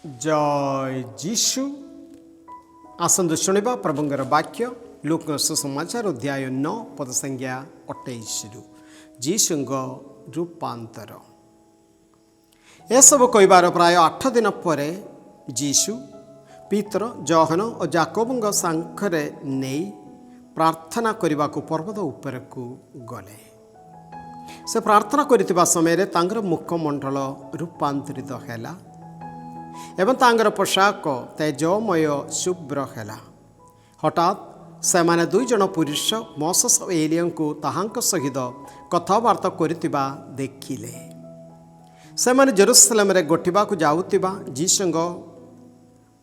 जय जीशु। आसंतु शुणिबा प्रभुंकर वाक्य लूक सुसमाचार अध्याय 9 पद संख्या 28 जीशुंग रूपांतर। यह सब कहबार प्राय 8 दिन पर जीशु पीतर जहन और जाकोबंग सांखरे नहीं प्रार्थना करने को पर्वत उपर को गले। से प्रार्थना करितिबा समय तांगर मुखमंडल रूपांतरित हैला एवं तांगर पोशाक तेजमय शुभ्र हैला। हठात से माने दुई जन पुरुष मोसेस और एलिया को ताहांक सहित कथबार्ता करितिबा देखिले। से माने जेरुसलेम रे गोठिबा को जाउतिबा जीशुंग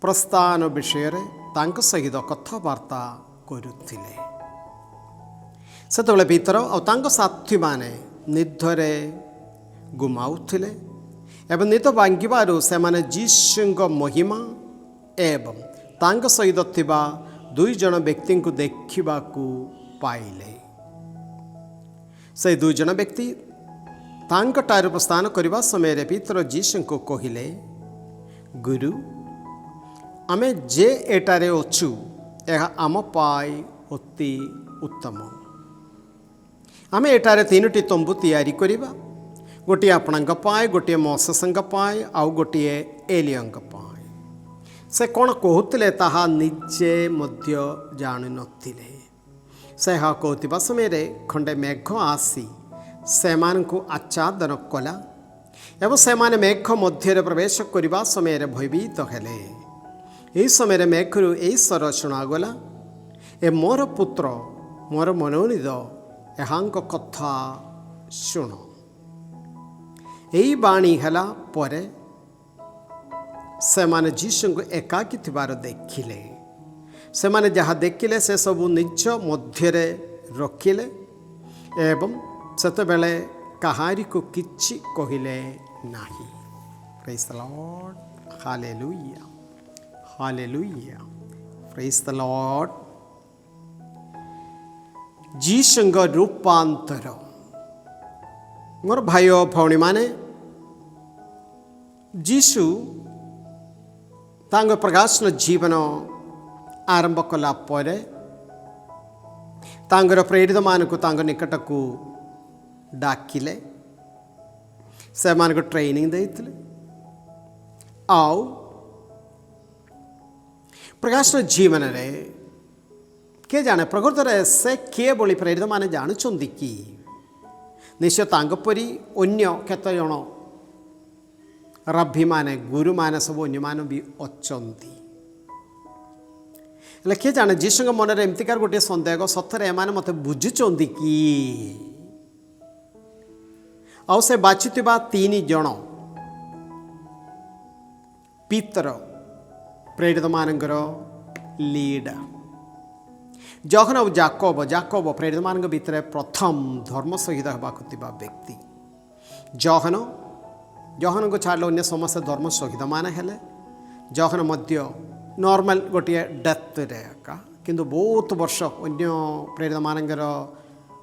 प्रस्थान विषय रे तांक सहित कथबार्ता करुथिले। सेतबेले भीतर और तांक साथी माने निधरे गुमाउथिले एवं नित भांगिबारु से माने जीशुंग महिमा एवं तांक सहित थिबा दुई जन व्यक्ति को देखा पाइले। से दुई जन व्यक्ति तांक ठारे प्रस्थान करने समय पीतर जीशु को कहिले, गुरु आमे जे एटारे अछु यह आम पाई अति उत्तम। आमे एटारे 3टी तंबू तैयारी करिबा, गोटे आपणक पाए, गोटे मोसेसंक पाए, आउ गोटे एलियंक पाए। से कौन कहते ताहा निजे मध्य जानु नथिले। से हा कहतिबा समय खंडे मेघ आसी सेमान को आच्छादन कला एवं सेमाने मेघ मध्य प्रवेश करने समय भयभीत हेले। यही समय मेघरू यही स्वर शुणागला, ए मोर पुत्र मोर मनोनीत एहांक कथा शुण। यही बाणी हैला परे से माने जीशु को एकाकी थिबार देखिले। से माने जहाँ देखिले से सबू निज मध्य रखिले एवं सेतेबेले कहारी को किछि कहिले नाही। Praise the Lord, hallelujah hallelujah, praise the Lord. जीशुंग रूपांतर। मोर भाई भौणी माने जीशु तांग प्रकाशन जीवन आरंभ कला परे तांगर प्रेरित मान को तांग निकट को डाकिले, से मान को ट्रेनिंग देइतिले। आउ प्रकाशन जीवन रे के जाने प्रकृत रे से किए बोली प्रेरित माने जानुचंदी कि निश्चय तांग परी अन्य केते जण रब्बी माने गुरु माने सब अन्य मान भी अचंती। हेले किए जाने जीशुंग मन रे एमतिकार गोटे संदेह सतरे एमाने मते बुझुचंदी कि आउ से बाछितिबा 3 जण पीतर प्रेरित मानकर लीडर जहन और जाकोब प्रेरित मान भितर प्रथम धर्म सहित होगा व्यक्ति। जहन को छाड़ अन्य समस्त धर्म सहित मान हेले। जहन मध्य नॉर्मल गोटे डेथ रे किंतु बहुत वर्ष अन्य प्रेरित मानकर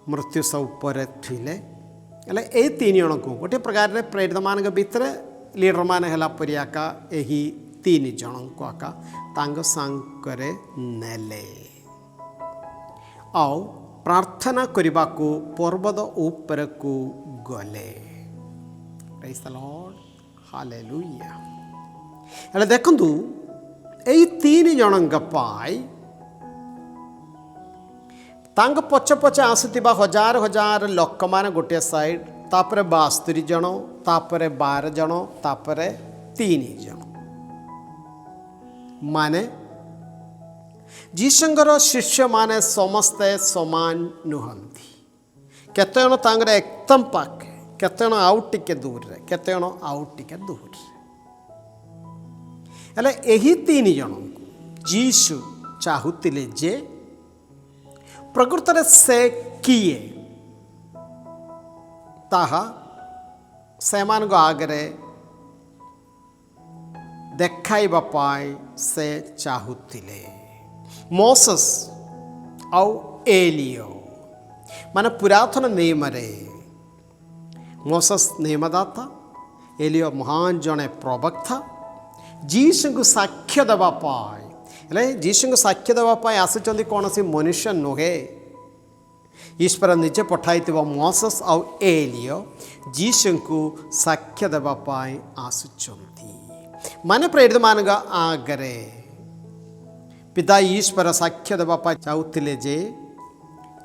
मृत्यु सब पर थिले। हेले ए 3 जन को गोटे प्रकार प्रेरित मान भितर लीडर मान है परियाका यही 3 जन को आका तांग सांकरे नेले। आओ प्रार्थना करने को पर्वत ऊपर को गले। Praise the Lord, hallelujah. हेले देखंतु एई 3 जन पाई तांग पछ पछ आसुतिबा हजार हजार लोक मान गोटे साइड, तापरे 72 जन, तापरे 12 जन, तापरे 3 जन माने जीशुंगर शिष्य माने समस्ते समान नुहंती। केते जण तांगर एकदम पाखे, केते जण आउ टिके दूर रे, केते जण आउ टिके दूर रे। हेले एही 3 जन को जीशु चाहुतिले जे प्रकृत रे से किए ताहा सेमान को आगरे देखाइबा पाई से चाहुतिले। मोसेस आउ एलियो माने पुरातन नियम रे मोसेस नियमदाता, एलियो महान जने प्रवक्ता ଯୀଶୁଙ୍କୁ ସାକ୍ଷ୍ୟ ଦେବା ପାଇଁ। ହେଲେ ଯୀଶୁଙ୍କୁ ସାକ୍ଷ୍ୟ ଦେବା ପାଇଁ ଆସିଛନ୍ତି କୌଣସି ମନୁଷ୍ୟ ନୁହେଁ, ଈଶ୍ୱର ନିଜେ ପଠାଇଥିବା ମୋସେସ୍ ଆଉ ଏଲିୟ ଯୀଶୁଙ୍କୁ ସାକ୍ଷ୍ୟ ଦେବା ପାଇଁ ଆସୁଛନ୍ତି। ମାନେ ପ୍ରେରିତମାନଙ୍କ ଆଗରେ ପିତା ଈଶ୍ୱର ସାକ୍ଷ୍ୟ ଦେବା ପାଇଁ ଚାହୁଁଥିଲେ ଯେ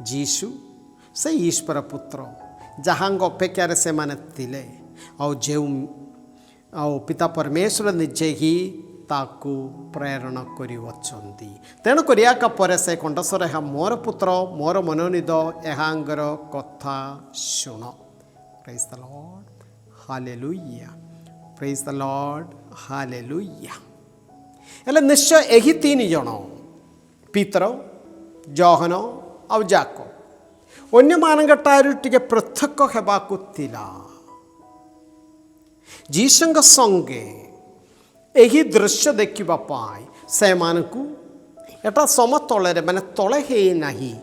ଯୀଶୁ ସେ ଈଶ୍ୱର ପୁତ୍ର ଯାହାଙ୍କ ଅପେକ୍ଷାରେ ସେମାନେ ଥିଲେ, ଆଉ ପିତା ପରମେଶ୍ୱର ନିଜେ ହିଁ ତାକୁ ପ୍ରେରଣ କରିଅଛନ୍ତି। ତେଣୁକରି ଏକା ପରେ ସେ କଣ୍ଠସ୍ୱର, ଏହା ମୋର ପୁତ୍ର, ମୋର ମନୋନୀତ, ଏହାଙ୍କର କଥା ଶୁଣ। ପ୍ରେଜ୍ ଦ ଲର୍ଡ, ହାଲେଲୁୟା, ପ୍ରେଜ୍ ଦ ଲର୍ଡ, ହାଲେଲୁୟା। ହେଲେ ନିଶ୍ଚୟ ଏହି ତିନି ଜଣ ପିତର, ଜହନ ଆଉ ଯାକୋବ ଅନ୍ୟମାନଙ୍କ ଠାରୁ ଟିକେ ପୃଥକ ହେବାକୁ ଥିଲା। ଯୀଶୁଙ୍କ ସଙ୍ଗେ ଏହି ଦୃଶ୍ୟ ଦେଖିବା ପାଇଁ ସେମାନଙ୍କୁ ଏଟା ସମତଳରେ ମାନେ ତଳେ ହେଇନାହିଁ।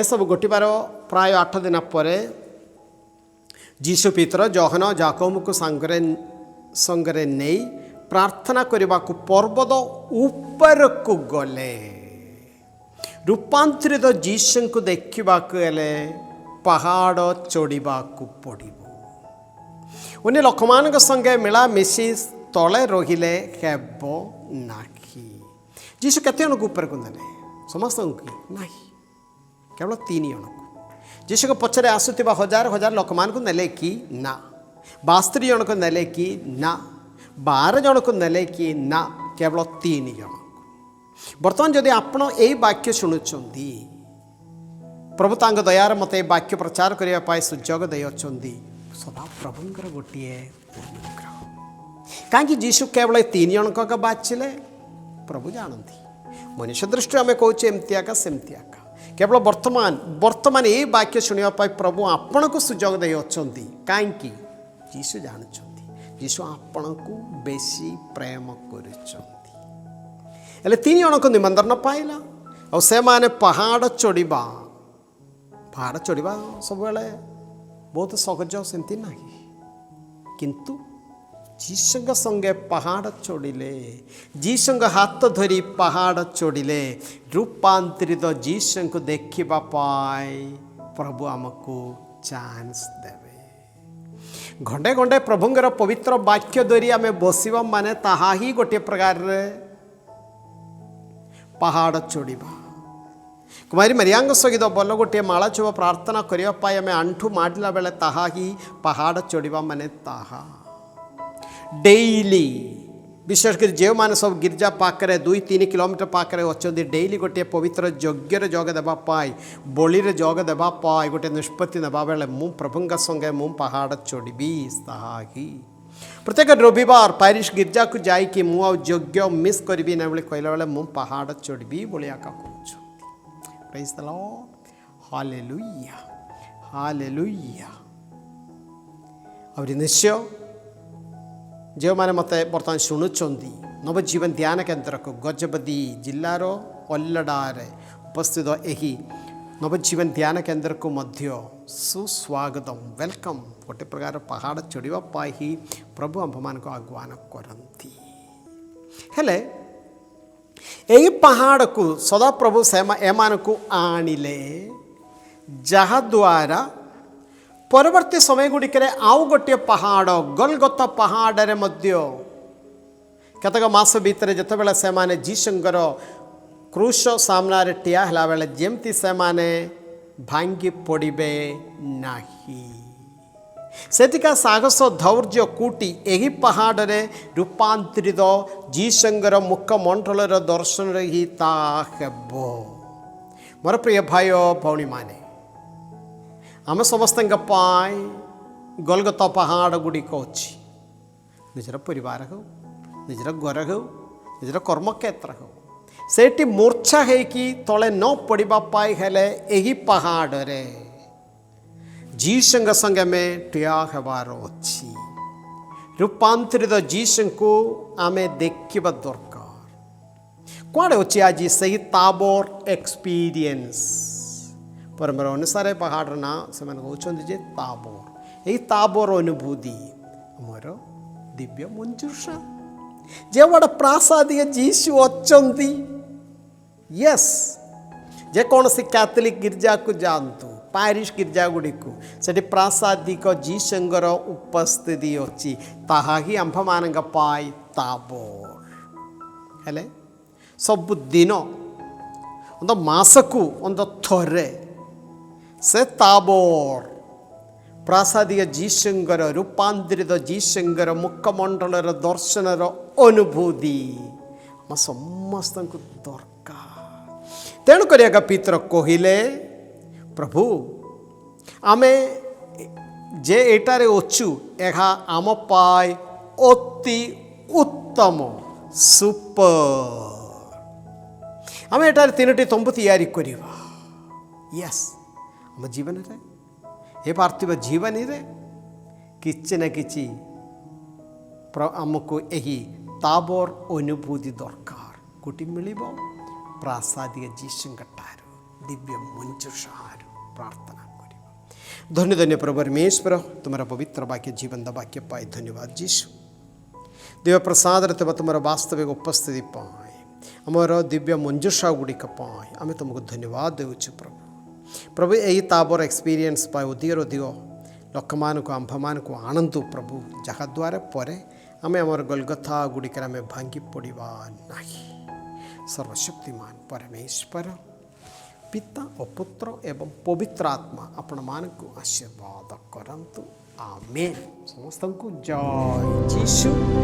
ଏସବୁ ଘଟିବାର ପ୍ରାୟ 8 ଦିନ ପରେ ଯୀଶୁ ପିତର, ଜହନ, ଯାକୋବଙ୍କୁ ସଙ୍ଗରେ ନେଇ ପ୍ରାର୍ଥନା କରିବାକୁ ପର୍ବତ ଉପରକୁ ଗଲେ। ରୂପାନ୍ତରିତ ଯୀଶୁଙ୍କୁ ଦେଖିବାକୁ ହେଲେ ପାହାଡ଼ ଚଢ଼ିବାକୁ ପଡ଼ିବ। ଅନ୍ୟ ଲୋକମାନଙ୍କ ସଙ୍ଗେ ମିଳାମିଶି ତଳେ ରହିଲେ ହେବ ନାହିଁ। ଯୀଶୁ କେତେ ଜଣଙ୍କୁ ଉପରକୁ ନେଲେ? ସମସ୍ତଙ୍କୁ କି ନାହିଁ, କେବଳ 3 ଜଣଙ୍କୁ। ଯୀଶୁଙ୍କ ପଛରେ ଆସୁଥିବା ହଜାର ହଜାର ଲୋକମାନଙ୍କୁ ନେଲେ କି ନା? 72 ଜଣଙ୍କୁ ନେଲେ କି ନା? 12 ଜଣଙ୍କୁ ନେଲେ କି ନା? କେବଳ 3 ଜଣଙ୍କୁ। ବର୍ତ୍ତମାନ ଯଦି ଆପଣ ଏଇ ବାକ୍ୟ ଶୁଣୁଛନ୍ତି, ପ୍ରଭୁ ତାଙ୍କ ଦୟାରେ ମୋତେ ଏ ବାକ୍ୟ ପ୍ରଚାର କରିବା ପାଇଁ ସୁଯୋଗ ଦେଇଅଛନ୍ତି। ସଦାପ୍ରଭୁଙ୍କର ଗୋଟିଏ ଅନୁଗ୍ରହ। କାହିଁକି ଯୀଶୁ କେବଳ 3 ଜଣଙ୍କ ବାଛିଲେ? ପ୍ରଭୁ ଜାଣନ୍ତି। ମନୁଷ୍ୟ ଦୃଷ୍ଟିରେ ଆମେ କହୁଛେ ଏମିତି ଆକା ସେମିତି ଆକା। କେବଳ ବର୍ତ୍ତମାନ ଏଇ ବାକ୍ୟ ଶୁଣିବା ପାଇଁ ପ୍ରଭୁ ଆପଣଙ୍କୁ ସୁଯୋଗ ଦେଇଅଛନ୍ତି। କାହିଁକି? ଯୀଶୁ ଜାଣୁଛନ୍ତି ଯୀଶୁ ଆପଣଙ୍କୁ ବେଶୀ ପ୍ରେମ କରୁଛନ୍ତି। ହେଲେ 3 ଜଣଙ୍କ ନିମନ୍ତ୍ରଣ ପାଇଲା, ଆଉ ସେମାନେ ପାହାଡ଼ ଚଢ଼ିବା ସବୁବେଳେ ବହୁତ ସହଜ ସେମିତି ନାହିଁ। କିନ୍ତୁ ଯୀଶୁଙ୍କ ସଙ୍ଗେ ପାହାଡ଼ ଚଢ଼ିଲେ, ଯୀଶୁଙ୍କ ହାତ ଧରି ପାହାଡ଼ ଚଢ଼ିଲେ, ରୂପାନ୍ତରିତ ଯୀଶୁଙ୍କୁ ଦେଖିବା ପାଇଁ ପ୍ରଭୁ ଆମକୁ ଚାନ୍ସ ଦେବେ। ଘଣ୍ଟେ ଘଣ୍ଟେ ପ୍ରଭୁଙ୍କର ପବିତ୍ର ବାକ୍ୟ ଧରି ଆମେ ବସିବା ମାନେ ତାହା ହିଁ ଗୋଟିଏ ପ୍ରକାରରେ ପାହାଡ଼ ଚଢ଼ିବା। କୁମାରୀ ମାରିଆଙ୍କ ସହିତ ଭଲ ଗୋଟିଏ ମାଳଚୁବ ପ୍ରାର୍ଥନା କରିବା ପାଇଁ ଆମେ ଆଣ୍ଠୁ ମାଡ଼ିଲା ବେଳେ ତାହା ହିଁ ପାହାଡ଼ ଚଢ଼ିବା ମାନେ ତାହା। ଡେଇଲି ବିଶେଷ କରି ଯେଉଁମାନେ ସବୁ ଗିର୍ଜା ପାଖରେ 2-3 କିଲୋମିଟର ପାଖରେ ଅଛନ୍ତି, ଡେଇଲି ଗୋଟିଏ ପବିତ୍ର ଯଜ୍ଞରେ ଯୋଗ ଦେବା ପାଇଁ, ବଳିରେ ଯୋଗ ଦେବା ପାଇଁ ଗୋଟିଏ ନିଷ୍ପତ୍ତି ନେବା ବେଳେ ମୁଁ ପ୍ରଭୁଙ୍କ ସଙ୍ଗେ ମୁଁ ପାହାଡ଼ ଚଢ଼ିବି, ତାହା ହିଁ। ପ୍ରତ୍ୟେକ ରବିବାର ପାରିଶ ଗିର୍ଜାକୁ ଯାଇକି ମୁଁ ଆଉ ଯଜ୍ଞ ମିସ୍ କରିବି ନା ବୋଲି କହିଲା ବେଳେ ମୁଁ ପାହାଡ଼ ଚଢ଼ିବି ବୋଲି ଆକା କହୁଛୁ। ପ୍ରେଜ୍ ଦ ଲର୍ଡ, ହାଲେଲୁୟା, ହାଲେଲୁୟା। ଆହୁରି ନିଶ୍ଚୟ ଯେଉଁମାନେ ମୋତେ ବର୍ତ୍ତମାନ ଶୁଣୁଛନ୍ତି, ନବଜୀବନ ଧ୍ୟାନ କେନ୍ଦ୍ରକୁ ଗଜପତି ଜିଲ୍ଲାର ଅଲ୍ଲଡ଼ାରେ ଉପସ୍ଥିତ ଏହି ନବଜୀବନ ଧ୍ୟାନ କେନ୍ଦ୍ରକୁ ମଧ୍ୟ ସୁସ୍ୱାଗତମ, ୱେଲକମ୍। ଗୋଟେ ପ୍ରକାର ପାହାଡ଼ ଚଢ଼ିବା ପାଇଁ ହିଁ ପ୍ରଭୁ ଆମ୍ଭମାନଙ୍କୁ ଆହ୍ୱାନ କରନ୍ତି। ହେଲେ ଏହି ପାହାଡ଼କୁ ସଦାପ୍ରଭୁ ଏମାନଙ୍କୁ ଆଣିଲେ, ଯାହାଦ୍ୱାରା ପରବର୍ତ୍ତୀ ସମୟ ଗୁଡ଼ିକରେ ଆଉ ଗୋଟିଏ ପାହାଡ଼ ଗୋଲଗୋଥା ପାହାଡ଼ରେ ମଧ୍ୟ କେତେକ ମାସ ଭିତରେ ଯେତେବେଳେ ସେମାନେ ଯୀଶୁଙ୍କର କ୍ରୁଶ ସାମ୍ନାରେ ଠିଆ ହେଲା ବେଳେ ଯେମିତି ସେମାନେ ଭାଙ୍ଗି ପଡ଼ିବେ ନାହିଁ, ସେଠିକା ସାହସ ଧୈର୍ଯ୍ୟ କୁଟି ଏହି ପାହାଡ଼ରେ ରୂପାନ୍ତରିତ ଯୀଶୁଙ୍କର ମୁଖମଣ୍ଡଳର ଦର୍ଶନରେ ହିଁ ତାହା ହେବ। ମୋର ପ୍ରିୟ ଭାଇ ଓ ଭଉଣୀମାନେ, ଆମେ ସମସ୍ତଙ୍କ ପାଇଁ ଗୋଲଗୋଥା ପାହାଡ଼ ଗୁଡ଼ିକ ଅଛି। ନିଜର ପରିବାର ହେଉ, ନିଜର ଘର ହେଉ, ନିଜର କର୍ମକ୍ଷେତ୍ର ହେଉ, ସେଇଠି ମୂର୍ଚ୍ଛା ହେଇକି ତଳେ ନ ପଡ଼ିବା ପାଇଁ ହେଲେ ଏହି ପାହାଡ଼ରେ ଯୀଶୁଙ୍କ ସଙ୍ଗେ ଆମେ ଠିଆ ହେବାର ଅଛି। ରୂପାନ୍ତରିତ ଯୀଶୁଙ୍କୁ ଆମେ ଦେଖିବା ଦରକାର। କୁଆଡ଼େ ଅଛି ଆଜି ସେହି ତାବୋର ଏକ୍ସପିରିଏନ୍ସ? ପରମ୍ପରା ଅନୁସାରେ ପାହାଡ଼ର ନାଁ ସେମାନେ କହୁଛନ୍ତି ଯେ ତାବୋର। ଏହି ତାବୋର ଅନୁଭୂତି ଆମର ଦିବ୍ୟ ମଞ୍ଜୁଷା। जेवड़े प्रासादिक जीशु अच्छी यस जेकोसी कैथोलिक गिर्जा को जानतु पारिश गिर्जा गुड़ी को से प्रासादिक जीशुंगर उपस्थिति अच्छी ताहा ही आंभ मान पाई ताबोर हेले सबुदिन ಒಂದು ಮಾಸಕ್ಕೂ ಒಂದು ಥೊರೆ से ताबोर प्रासादिक जीशुंगर रूपांतरित जीशुंगर मुखमंडलर दर्शनर अनुभूति आम समस्त दरकार तेणुक पितर कहले प्रभु आमे जे एटारे अच्छु यह आम पाए अति उत्तम सुपर आम एटारे तीनोटी तंबू तैयारी करिवा यस आम जीवन रे हे पार्थिव जीवन रे किछि ना किछि आमको यही ताबोर अनुभूति दरकार कोटी मिलिबो प्रासादिक जीशुंगटारु दिव्य मंजुषारु प्रार्थना करिबो धन्य धन्य प्रभु परमेश्वर तुम्हारा पवित्र वाक्य जीवन दा वाक्य पाई धन्यवाद जीशु देव प्रसाद रे तुम्हारा वास्तविक उपस्थिति पाए आमर दिव्य मंजुषा गुड़िक पाए आम तुमको धन्यवाद देउछु प्रभु प्रभु यही ताबोर एक्सपीरियंस पाए अधिक अधिक लोक मान को आंभ मान को आनंद प्रभु जहाद्वारा पर आम आमर गलगथा गुड़िक आम भांगी पड़ा ना सर्वशक्तिमान परमेश्वर पिता और पुत्र एवं पवित्र आत्मा आपण मान को आशीर्वाद करंतु आमेन समस्त को जय जीशु।